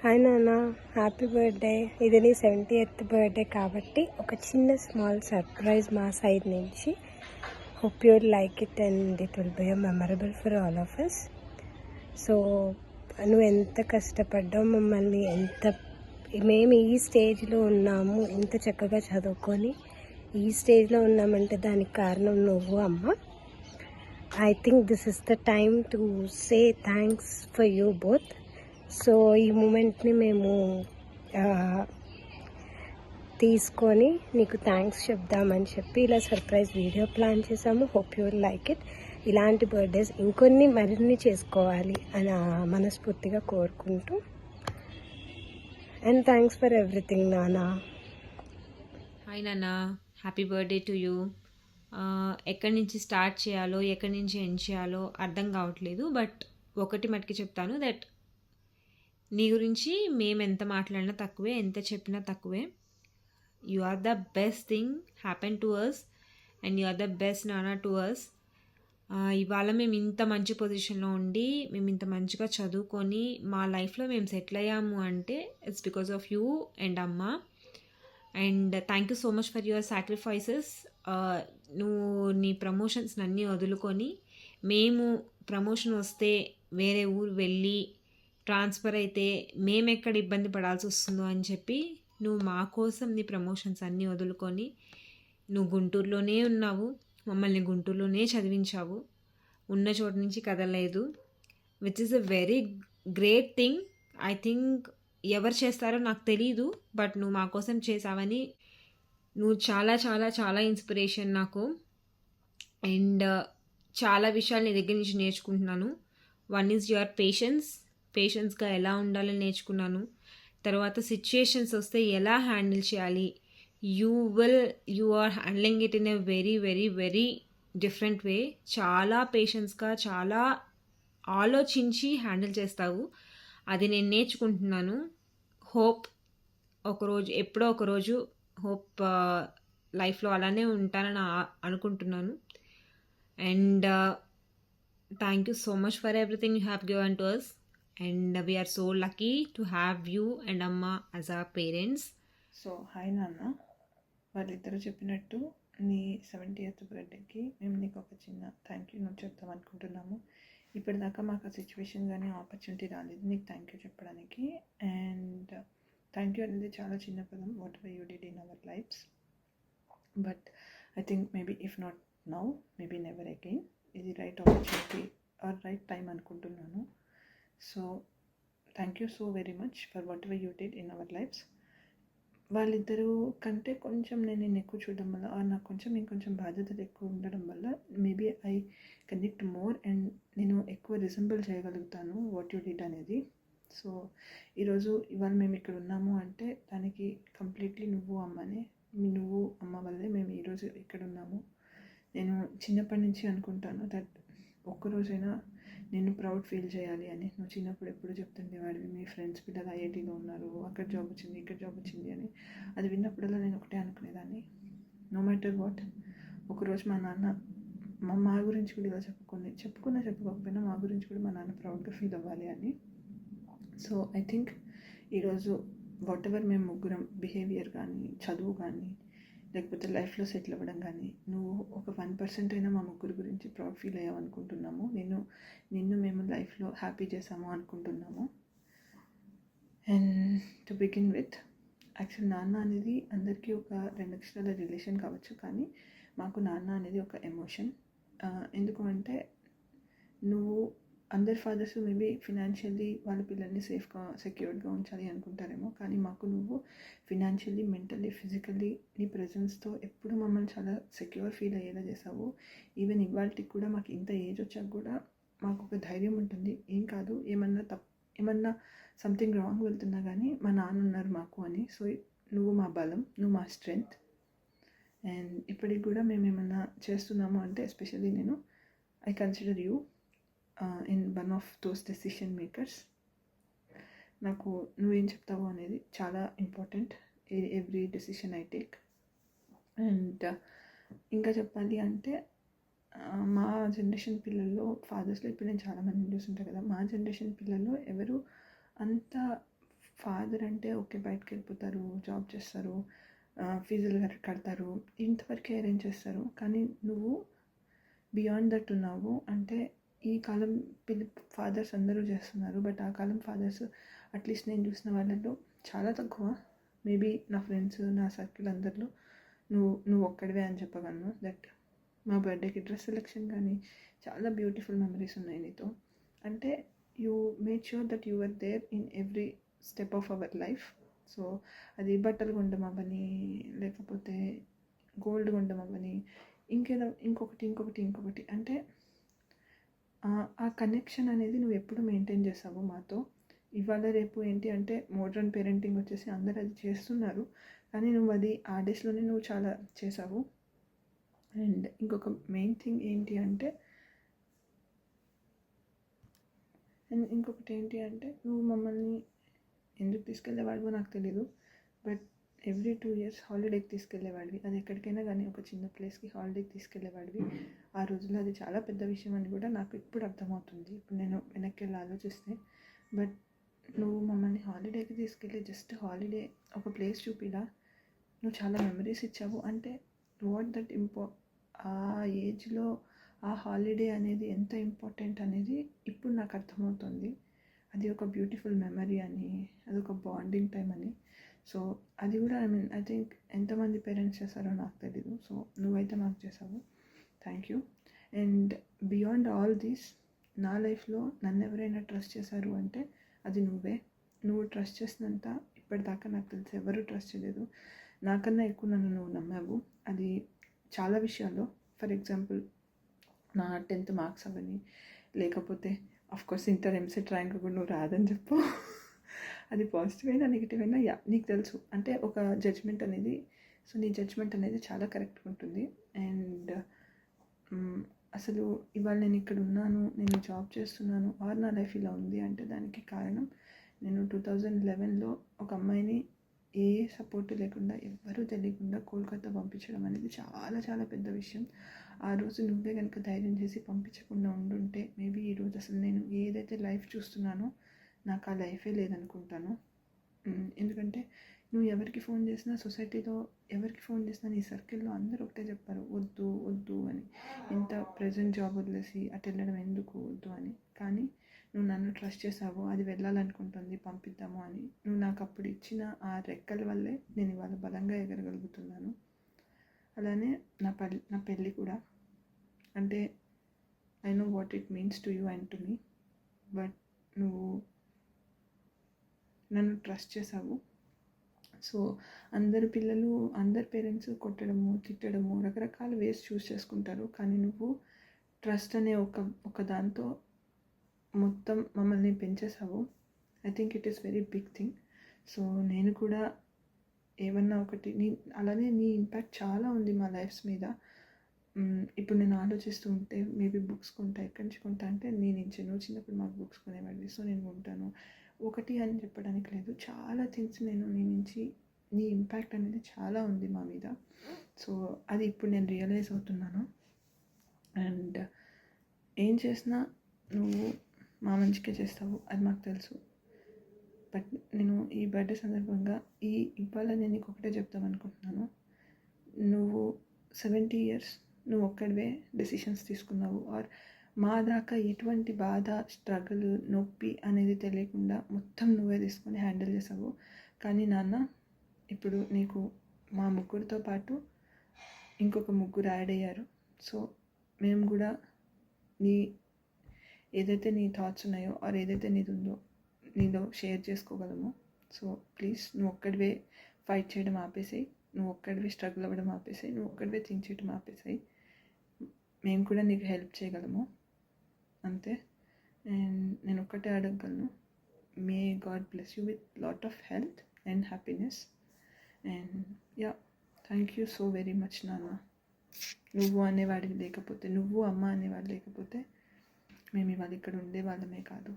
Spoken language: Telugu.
హాయ్ నాన్న, హ్యాపీ బర్త్డే. ఇది నీ 70th బర్త్డే కాబట్టి ఒక చిన్న స్మాల్ సర్ప్రైజ్ మా సైడ్ నుంచి. Hope you like it and it will be memorable for all of us. So నువ్వు ఎంత కష్టపడ్డావు, మమ్మల్ని మేము ఈ స్టేజ్లో ఉన్నాము, ఇంత చక్కగా చదువుకొని ఈ స్టేజ్లో ఉన్నామంటే దానికి కారణం నువ్వు అమ్మ. I think this is the time to say thanks for you both. So ఈ మూమెంట్ని మేము తీసుకొని నీకు థ్యాంక్స్ చెప్దామని చెప్పి ఇలా సర్ప్రైజ్ వీడియో ప్లాన్ చేసాము. Hope you will like it. ఇలాంటి బర్త్డేస్ మరిన్ని చేసుకోవాలి అని మనస్ఫూర్తిగా కోరుకుంటూ, అండ్ థ్యాంక్స్ ఫర్ ఎవ్రీథింగ్ నానా. హాయ్ నాన్న, హ్యాపీ బర్త్డే టు యూ. ఎక్కడి నుంచి స్టార్ట్ చేయాలో ఎక్కడి నుంచి ఎండ్ చేయాలో అర్థం కావట్లేదు. బట్ ఒకటి మటుకి చెప్తాను, దట్ నీ గురించి మేము ఎంత మాట్లాడినా తక్కువే, ఎంత చెప్పినా తక్కువే. You are the best thing happen to us and you are the best నానా టు అస్. ఇవాళ మేము ఇంత మంచి పొజిషన్లో ఉండి, మేము ఇంత మంచిగా చదువుకొని మా లైఫ్లో మేము సెటిల్ అయ్యాము అంటే it's because of you and అమ్మ. And thank you so much for your sacrifices. నువ్వు నీ ప్రమోషన్స్ అన్నీ వదులుకొని, మేము ప్రమోషన్ వస్తే వేరే ఊరు వెళ్ళి ట్రాన్స్ఫర్ అయితే మేము ఎక్కడ ఇబ్బంది పడాల్సి వస్తుందో అని చెప్పి నువ్వు మా కోసం నీ ప్రమోషన్స్ అన్నీ వదులుకొని నువ్వు గుంటూరులోనే ఉన్నావు, మమ్మల్ని గుంటూరులోనే చదివించావు, ఉన్న చోటు నుంచి కదలలేదు, which is a very great thing. I think ఎవరు చేస్తారో నాకు తెలీదు, బట్ నువ్వు మా కోసం చేసావని నువ్వు చాలా చాలా చాలా ఇన్స్పిరేషన్ నాకు. అండ్ చాలా విషయాలు నీ దగ్గర నుంచి నేర్చుకుంటున్నాను. వన్ ఈజ్ యువర్ పేషెన్స్గా ఎలా ఉండాలని నేర్చుకున్నాను. తర్వాత సిచ్యుయేషన్స్ వస్తే ఎలా హ్యాండిల్ చేయాలి, you are handling it in a very very very different way. చాలా పేషెన్స్గా, చాలా ఆలోచించి హ్యాండిల్ చేస్తావు. అది నేను నేర్చుకుంటున్నాను. హోప్ ఒకరోజు, ఎప్పుడో ఒకరోజు హోప్ లైఫ్లో అలానే ఉంటానని అనుకుంటున్నాను. And thank you so much for everything you have given to us. And we are so lucky to have you and Amma as our parents. So hi నాన్న, వాళ్ళిద్దరూ చెప్పినట్టు నీ 70th బర్త్డేకి మేము నీకు ఒక చిన్న థ్యాంక్ యూ నోట్ చెప్తాం అనుకుంటున్నాము. ఇప్పటిదాకా మాకు ఆ సిచ్యువేషన్ కానీ ఆపర్చునిటీ రాలేదు నీకు థ్యాంక్ యూ చెప్పడానికి. అండ్ థ్యాంక్ యూ అనేది చాలా చిన్న పదం, whatever you did in our lives. But I think maybe if not now, maybe never again. ఇది right opportunity or right time అనుకుంటున్నాను. So thank you so very much for whatever you did in our lives. వాళ్ళిద్దరూ కంటే కొంచెం నేను ఎక్కువ చూడడం వల్ల, నాకు ఇంకొంచెం బాధ్యతలు ఎక్కువ ఉండడం వల్ల maybe I connect more and నేను ఎక్కువ రిజెంబుల్ చేయగలుగుతాను వాట్ యూ డిడ్ అనేది. సో ఇవాళ మేము ఇక్కడ ఉన్నాము అంటే దానికి కంప్లీట్లీ నువ్వు అమ్మ వల్లే మేము ఈరోజు ఇక్కడ ఉన్నాము. నేను చిన్నప్పటి నుంచి అనుకుంటాను దట్ ఒక్కరోజైనా నేను ప్రౌడ్ ఫీల్ చేయాలి అని. నువ్వు చిన్నప్పుడు ఎప్పుడు చెప్తుండేవాడివి, మీ ఫ్రెండ్స్ పిల్లలు ఐఐటీలో ఉన్నారు, అక్కడ జాబ్ వచ్చింది, ఇక్కడ జాబ్ వచ్చింది అని. అది విన్నప్పుడల్లా నేను ఒకటే అనుకునేదాన్ని, నో మ్యాటర్ వాట్, ఒకరోజు మా నాన్న మా గురించి కూడా ఇలా చెప్పుకోకపోయినా మా గురించి కూడా మా నాన్న ప్రౌడ్గా ఫీల్ అవ్వాలి అని. సో ఐ థింక్ ఈరోజు వాట్ ఎవర్ మేము ముగ్గురం బిహేవియర్ కానీ, చదువు కానీ, లేకపోతే లైఫ్లో సెటిల్ అవ్వడం కానీ, నువ్వు ఒక 1% అయినా మా ముగ్గురు గురించి ప్రౌడ్ ఫీల్ అయ్యావు అనుకుంటున్నాము. నిన్ను మేము లైఫ్లో హ్యాపీ చేసాము అనుకుంటున్నాము. And to begin with, actual నాన్న అనేది అందరికీ ఒక 2 అక్షరాల రిలేషన్ కావచ్చు, కానీ మాకు నాన్న అనేది ఒక ఎమోషన్. ఎందుకు అంటే నువ్వు అందరి ఫాదర్స్ మేబీ ఫినాన్షియల్లీ వాళ్ళ పిల్లల్ని సేఫ్గా సెక్యూర్డ్గా ఉంచాలి అనుకుంటారేమో, కానీ మాకు నువ్వు ఫినాన్షియల్లీ, మెంటల్లీ, ఫిజికల్లీ నీ ప్రెజెన్స్తో ఎప్పుడు మమ్మల్ని చాలా సెక్యూర్ ఫీల్ అయ్యేలా చేసావు. ఈవెన్ ఇవాళకి కూడా మాకు ఇంత ఏజ్ వచ్చాక కూడా మాకు ఒక ధైర్యం ఉంటుంది, ఏం కాదు, ఏమన్నా సంథింగ్ రాంగ్ వెళ్తున్నా కానీ మా నాన్న ఉన్నారు మాకు అని. సో నువ్వు మా బలం, నువ్వు మా స్ట్రెంగ్త్. అండ్ ఇప్పటికి కూడా మేము ఏమన్నా చేస్తున్నాము అంటే especially I consider you in one of those decision makers. నాకు నువ్వేం చెప్తావు అనేది చాలా important every decision I take. And ఇంకా చెప్పాలి అంటే మా జనరేషన్ పిల్లల్లో ఫాదర్స్లో ఇప్పుడు నేను చాలామంది చూస్తుంటాను కదా, మా జనరేషన్ పిల్లల్లో ఎవరు అంత ఫాదర్ అంటే ఓకే బయటకు వెళ్ళిపోతారు, జాబ్ చేస్తారు, ఫీజులు కడతారు, ఇంతవరకే అరేంజ్ చేస్తారు. కానీ నువ్వు బియాండ్ దట్ ఉన్నావు. అంటే ఈ కాలం ఫాదర్స్ అందరూ చేస్తున్నారు, బట్ ఆ కాలం ఫాదర్స్ అట్లీస్ట్ నేను చూసిన వాళ్ళలో చాలా తక్కువ. మేబీ నా ఫ్రెండ్స్, నా సర్కిల్ అందరిలో నువ్వు ఒక్కడివే అని చెప్పగలను. దట్ మా బర్త్డేకి డ్రెస్ సెలెక్షన్ కానీ చాలా బ్యూటిఫుల్ మెమరీస్ ఉన్నాయి నీతో. అంటే you made sure that you are there in every step of our life. So అది బట్టలు కొండం అవ్వని, లేకపోతే గోల్డ్ కొండం అవ్వని, ఇంకేదో ఇంకొకటి అంటే ఆ కనెక్షన్ అనేది నువ్వు ఎప్పుడు మెయింటైన్ చేసావు మాతో. ఇవాళ రేపు ఏంటి అంటే మోడ్రన్ పేరెంటింగ్ వచ్చేసి అందరు అది చేస్తున్నారు, కానీ నువ్వు అది ఆ డేస్లోనే నువ్వు చాలా చేసావు. అండ్ ఇంకొక మెయిన్ థింగ్ ఏంటి అంటే ఇంకొకటి ఏంటి అంటే నువ్వు మమ్మల్ని ఎందుకు తీసుకెళ్ళేవాడివో నాకు తెలీదు, బట్ ఎవ్రీ 2 years హాలిడేకి తీసుకెళ్ళేవాడివి. అది ఎక్కడికైనా కానీ ఒక చిన్న ప్లేస్కి హాలిడేకి తీసుకెళ్ళేవాడివి. ఆ రోజుల్లో అది చాలా పెద్ద విషయం అని కూడా నాకు ఇప్పుడు అర్థమవుతుంది, ఇప్పుడు నేను వెనక్కి వెళ్ళి ఆలోచిస్తే. బట్ నువ్వు మమ్మల్ని హాలిడేకి తీసుకెళ్ళి జస్ట్ హాలిడే ఒక ప్లేస్ చూపిలా నువ్వు చాలా మెమరీస్ ఇచ్చావు. అంటే వాట్ దట్ ఆ ఏజ్లో ఆ హాలిడే అనేది ఎంత ఇంపార్టెంట్ అనేది ఇప్పుడు నాకు అర్థమవుతుంది. అది ఒక బ్యూటిఫుల్ మెమరీ అని, అది ఒక బాండింగ్ టైం అని. సో అది కూడా ఐ థింక్ ఎంతమంది పేరెంట్స్ చేస్తారో నాకు తెలీదు. సో నువ్వైతే మాకు చేసావు, thank you. And beyond all these నా లైఫ్లో నన్ను ఎవరైనా ట్రస్ట్ చేశారు అంటే అది నువ్వే. నువ్వు ట్రస్ట్ చేసినంత ఇప్పటిదాకా నాకు తెలిసి ఎవరు ట్రస్ట్ చేయలేదు. నాకన్నా ఎక్కువ నన్ను నువ్వు నమ్మావు. అది చాలా విషయాల్లో. ఫర్ ఎగ్జాంపుల్ నా 10th మార్క్స్ అవని, లేకపోతే అఫ్కోర్స్ ఇంటర్ ఎంసెట్ ర్యాంక్ కూడా నువ్వు రాదని చెప్పు. అది పాజిటివ్ అయినా నెగిటివ్ అయినా నీకు తెలుసు. అంటే ఒక జడ్జ్మెంట్ అనేది, సో నీ జడ్జ్మెంట్ అనేది చాలా కరెక్ట్గా ఉంటుంది. అండ్ అసలు ఇవాళ నేను ఇక్కడ ఉన్నాను, నేను జాబ్ చేస్తున్నాను, ఆర్ నా లైఫ్ ఇలా ఉంది అంటే దానికి కారణం నేను 2011లో ఒక అమ్మాయిని ఏ సపోర్ట్ లేకుండా, ఎవ్వరూ తెలియకుండా కోల్కతా పంపించడం అనేది చాలా చాలా పెద్ద విషయం. ఆ రోజు నువ్వే కనుక ధైర్యం చేసి పంపించకుండా ఉండుంటే మేబీ ఈరోజు అసలు నేను ఏదైతే లైఫ్ చూస్తున్నానో నాకు ఆ లైఫే లేదనుకుంటాను. ఎందుకంటే నువ్వు ఎవరికి ఫోన్ చేసినా, సొసైటీలో ఎవరికి ఫోన్ చేసినా, నీ సర్కిల్లో అందరూ ఒకటే చెప్పారు, వద్దు వద్దు అని. ఇంత ప్రజెంట్ జాబ్ వదిలేసి అటు వెళ్ళడం ఎందుకు, వద్దు అని. కానీ నువ్వు నన్ను ట్రస్ట్ చేసావు, అది వెళ్ళాలనుకుంటుంది, పంపిద్దాము అని. నువ్వు నాకు అప్పుడు ఇచ్చిన ఆ రెక్కల వల్లే నేను ఇవాళ బలంగా ఎగరగలుగుతున్నాను. అలానే నా పెళ్ళి కూడా. అంటే I know what it means to you and to me, but నువ్వు నన్ను ట్రస్ట్ చేసావు. సో అందరి పిల్లలు, అందరి పేరెంట్స్ కొట్టడము, తిట్టడము, రకరకాల వేస్ చూస్ చేసుకుంటారు. కానీ నువ్వు ట్రస్ట్ అనే ఒక దాంతో మొత్తం మమ్మల్ని పెంచేసావు. I think it is very big thing. So నేను కూడా ఏమన్నా ఒకటి అలానే నీ ఇంపాక్ట్ చాలా ఉంది మా లైఫ్స్ మీద. ఇప్పుడు నేను ఆలోచిస్తూ ఉంటే మేబీ బుక్స్ కొంటా, ఎక్కడి నుంచి కొంటా అంటే నువ్వు చిన్నప్పుడు మాకు బుక్స్ కొనేవాడివి, సో నేను కొంటాను. ఒకటి అని చెప్పడానికి లేదు, చాలా థింగ్స్ నీ నుంచి నీ ఇంపాక్ట్ అనేది చాలా ఉంది మా మీద. సో అది ఇప్పుడు నేను రియలైజ్ అవుతున్నాను. అండ్ ఏం చేసినా నువ్వు మా మంచిగా చేస్తావు, అది మాకు తెలుసు. బట్ నేను ఈ బర్త్డే సందర్భంగా ఇవాళ నేను నీకు ఒకటే చెప్తామనుకుంటున్నాను. నువ్వు 70 years నువ్వు ఒక్కడివే డెసిషన్స్ తీసుకున్నావు. ఆర్ మా దాకా ఎటువంటి బాధ, స్ట్రగుల్, నొప్పి అనేది తెలియకుండా మొత్తం నువ్వే తీసుకొని హ్యాండిల్ చేసావు. కానీ నాన్న, ఇప్పుడు నీకు మా ముగ్గురితో పాటు ఇంకొక ముగ్గురు యాడ్ అయ్యారు. సో మేము కూడా ఏదైతే నీ థాట్స్ ఉన్నాయో ఆర్ ఏదైతే నీది ఉందో నీలో షేర్ చేసుకోగలము. సో ప్లీజ్ నువ్వు ఒక్కడివే ఫైట్ చేయడం ఆపేసాయి, నువ్వు ఒక్కడివే స్ట్రగుల్ అవ్వడం ఆపేసాయి, నువ్వు ఒక్కడివే థింక్ చేయడం ఆపేసాయి. మేము కూడా నీకు హెల్ప్ చేయగలము అంతే. అండ్ నేను ఒక్కటే అడగగలను, may God bless you with lot of health and happiness. And yeah, thank you so very much నాన్న. నువ్వు అనేవాడివి లేకపోతే, నువ్వు అమ్మ అనేవాడు లేకపోతే మేము ఇవాళ ఇక్కడ ఉండేవాళ్ళమే కాదు.